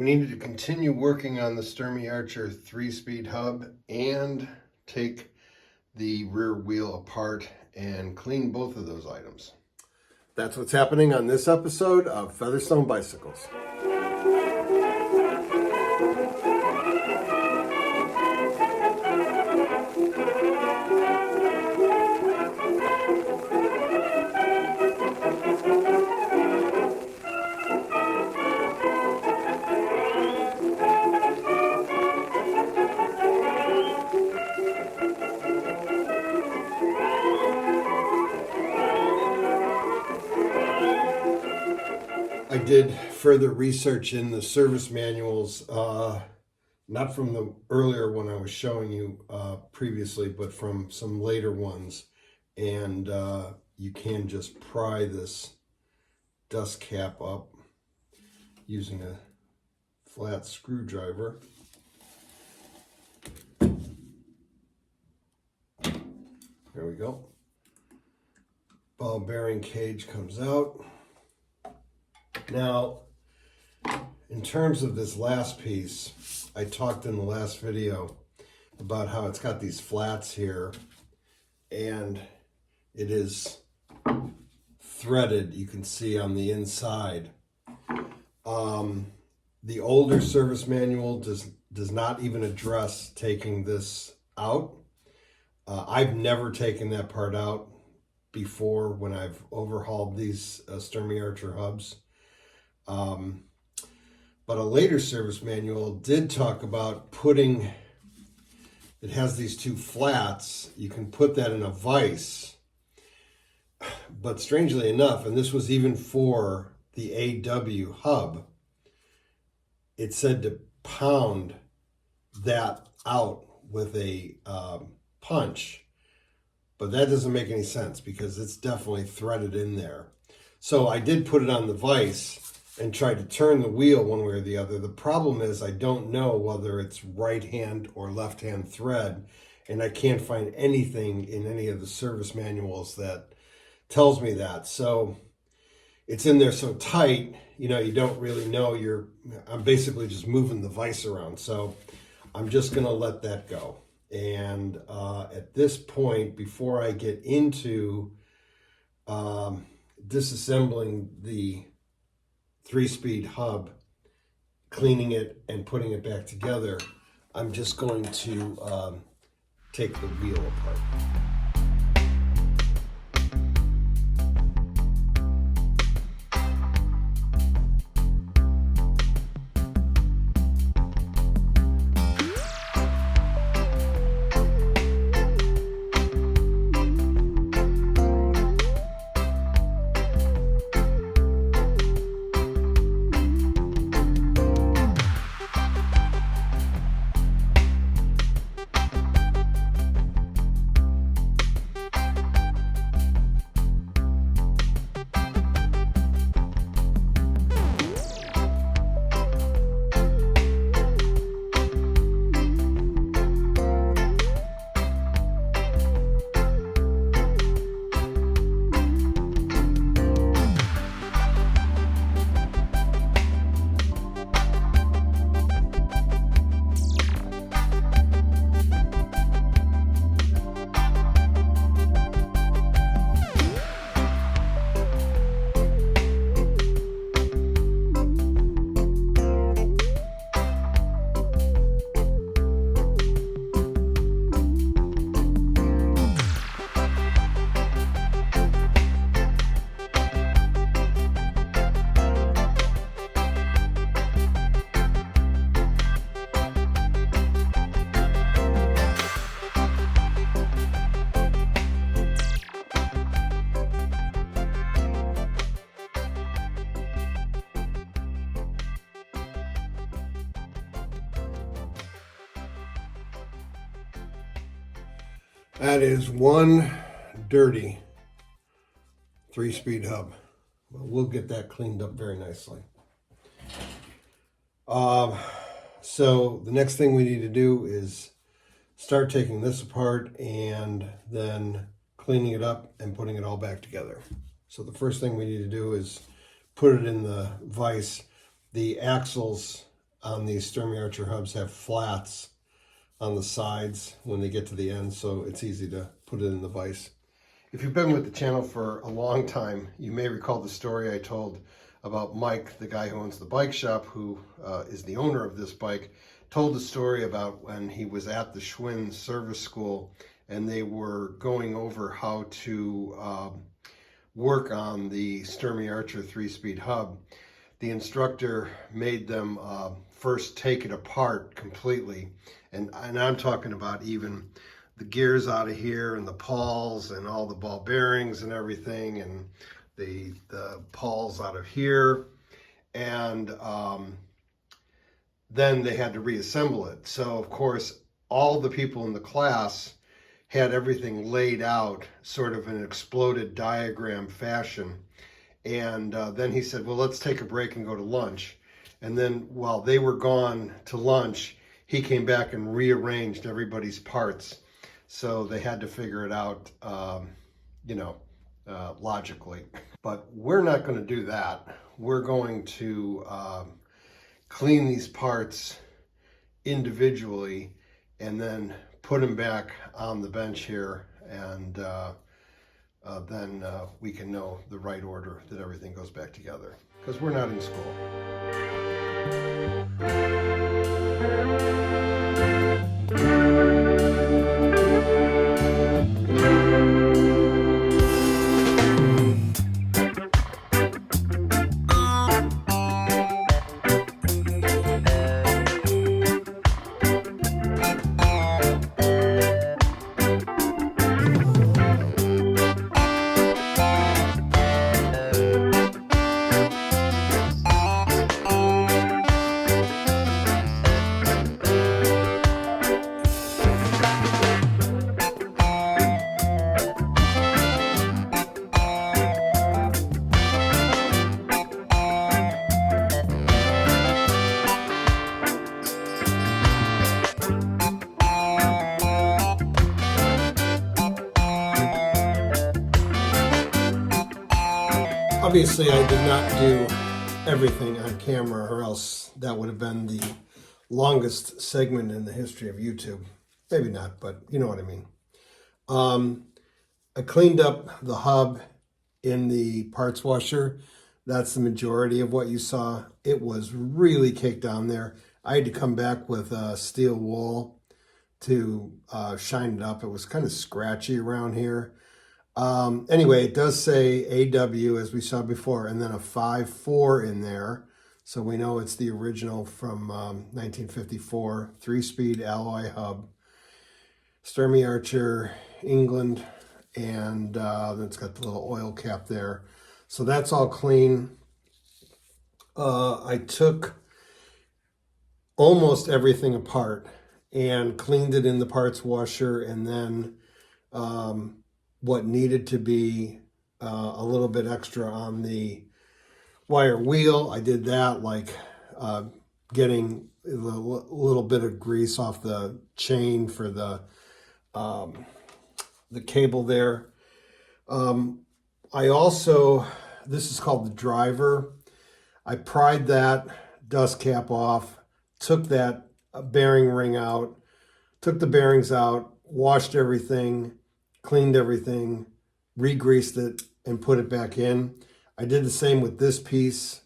We needed to continue working on the Sturmey Archer 3-speed hub and take the rear wheel apart and clean both of those items. That's what's happening on this episode of Featherstone Bicycles. I did further research in the service manuals, not from the earlier one I was showing you previously, but from some later ones. And you can just pry this dust cap up using a flat screwdriver. There we go. Ball bearing cage comes out. Now, in terms of this last piece, I talked in the last video about how it's got these flats here and it is threaded, you can see on the inside. The older service manual does not even address taking this out. I've never taken that part out before when I've overhauled these Sturmey Archer hubs. But a later service manual did talk about putting, it has these two flats, you can put that in a vise. But strangely enough, and this was even for the AW hub, it said to pound that out with a punch. But that doesn't make any sense because it's definitely threaded in there. So I did put it on the vise and tried to turn the wheel one way or the other. The problem is I don't know whether it's right hand or left hand thread, and I can't find anything in any of the service manuals that tells me that. So it's in there so tight, you don't really know. I'm basically just moving the vise around. So I'm just gonna let that go. And at this point, before I get into disassembling the 3-speed hub, cleaning it and putting it back together, I'm just going to take the wheel apart. That is one dirty 3-speed hub. Well, we'll get that cleaned up very nicely. So the next thing we need to do is start taking this apart and then cleaning it up and putting it all back together. So the first thing we need to do is put it in the vise. The axles on these Sturmey Archer hubs have flats on the sides when they get to the end, so it's easy to put it in the vise. If you've been with the channel for a long time, you may recall the story I told about Mike, the guy who owns the bike shop, who is the owner of this bike, told the story about when he was at the Schwinn service school and they were going over how to work on the Sturmey Archer 3-speed hub. The instructor made them first take it apart completely. And I'm talking about even the gears out of here and the pawls and all the ball bearings and everything, and the pawls out of here. And then they had to reassemble it. So of course, all the people in the class had everything laid out sort of in an exploded diagram fashion. And then he said, well, let's take a break and go to lunch. And then while they were gone to lunch, he came back and rearranged everybody's parts. So they had to figure it out, logically. But we're not going to do that. We're going to clean these parts individually and then put them back on the bench here, and then we can know the right order that everything goes back together, because we're not in school. Obviously, I did not do everything on camera, or else that would have been the longest segment in the history of YouTube. Maybe not, but you know what I mean. I cleaned up the hub in the parts washer. That's the majority of what you saw. It was really caked on there. I had to come back with steel wool to shine it up. It was kind of scratchy around here. Anyway, it does say AW, as we saw before, and then a 5.4 in there. So we know it's the original from 1954, 3-speed alloy hub. Sturmey Archer, England, and then it's got the little oil cap there. So that's all clean. I took almost everything apart and cleaned it in the parts washer, and then what needed to be a little bit extra on the wire wheel, I did that, like getting a little bit of grease off the chain for the cable there. I also, this is called the driver. I pried that dust cap off, took that bearing ring out, took the bearings out, washed everything, cleaned everything, re-greased it, and put it back in. I did the same with this piece,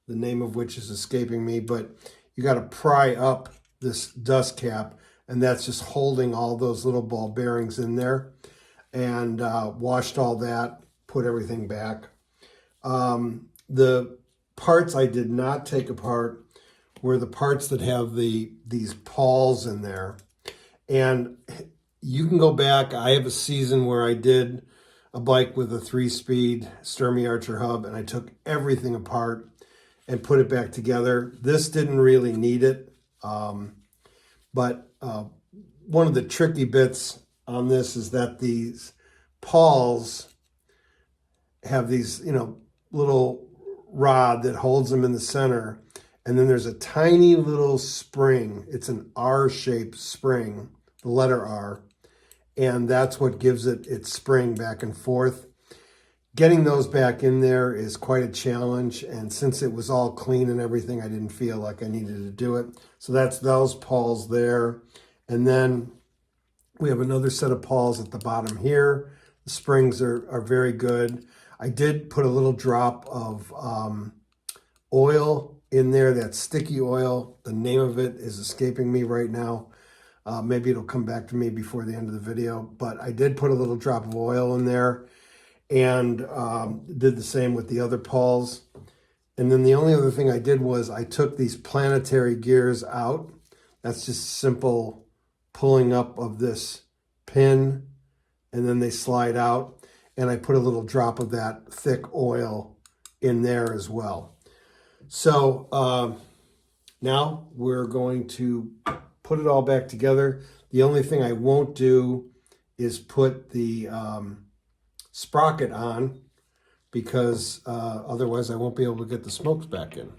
the name of which is escaping me, but you got to pry up this dust cap, and that's just holding all those little ball bearings in there. And washed all that, put everything back. The parts I did not take apart were the parts that have these pawls in there. And you can go back. I have a season where I did a bike with a 3-speed Sturmey Archer hub, and I took everything apart and put it back together. This didn't really need it. But one of the tricky bits on this is that these pawls have these, little rod that holds them in the center. And then there's a tiny little spring. It's an R-shaped spring, the letter R. And that's what gives it its spring back and forth. getting those back in there is quite a challenge. And since it was all clean and everything, I didn't feel like I needed to do it. So that's those pawls there. And then we have another set of pawls at the bottom here. The springs are very good. I did put a little drop of oil in there, that sticky oil. The name of it is escaping me right now. Maybe it'll come back to me before the end of the video, but I did put a little drop of oil in there and did the same with the other pawls. And then the only other thing I did was I took these planetary gears out. That's just simple pulling up of this pin, and then they slide out. And I put a little drop of that thick oil in there as well. So now we're going to put it all back together. The only thing I won't do is put the sprocket on, because otherwise I won't be able to get the smokes back in.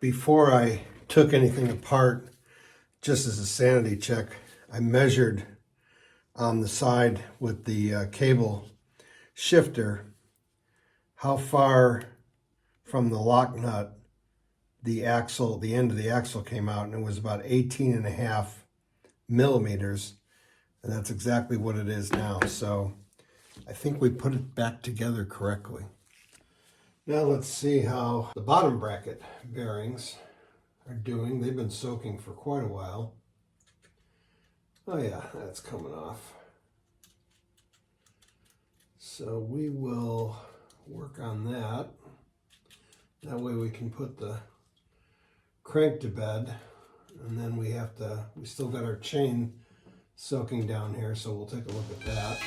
Before I took anything apart, just as a sanity check, I measured on the side with the cable shifter how far from the lock nut the axle, the end of the axle came out, and it was about 18.5 millimeters, and that's exactly what it is now. So I think we put it back together correctly. Now let's see how the bottom bracket bearings are doing. They've been soaking for quite a while. Oh yeah, that's coming off. So we will work on that. That way we can put the crank to bed, and then we still got our chain soaking down here, so we'll take a look at that.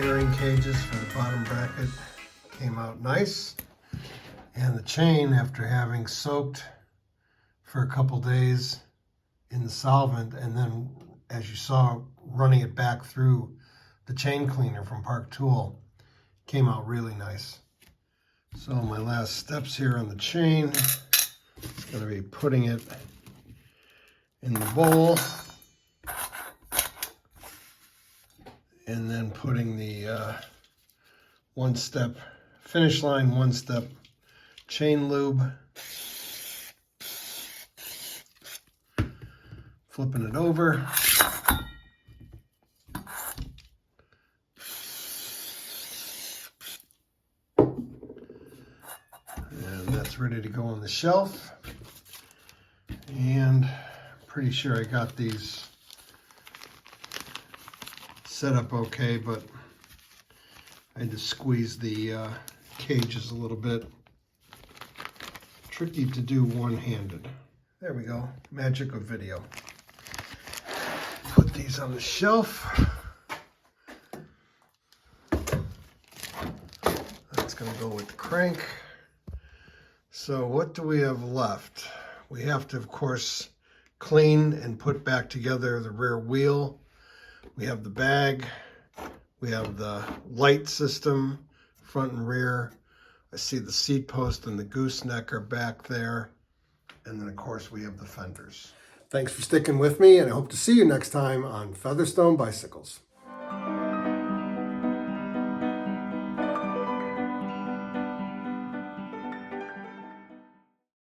bearing cages for the bottom bracket came out nice. And the chain, after having soaked for a couple days in the solvent, and then, as you saw, running it back through the chain cleaner from Park Tool, came out really nice. So my last steps here on the chain is going to be putting it in the bowl and then putting the one-step finish line, one-step chain lube, flipping it over, and that's ready to go on the shelf. And pretty sure I got these set up okay, but I had to squeeze the cages a little bit. Tricky to do one-handed. There we go, magic of video. Put these on the shelf. That's gonna go with the crank. So what do we have left? We have to, of course, clean and put back together the rear wheel. We have the bag. We have the light system, front and rear. I see the seat post and the gooseneck are back there. And then, of course, we have the fenders. Thanks for sticking with me, and I hope to see you next time on Featherstone Bicycles.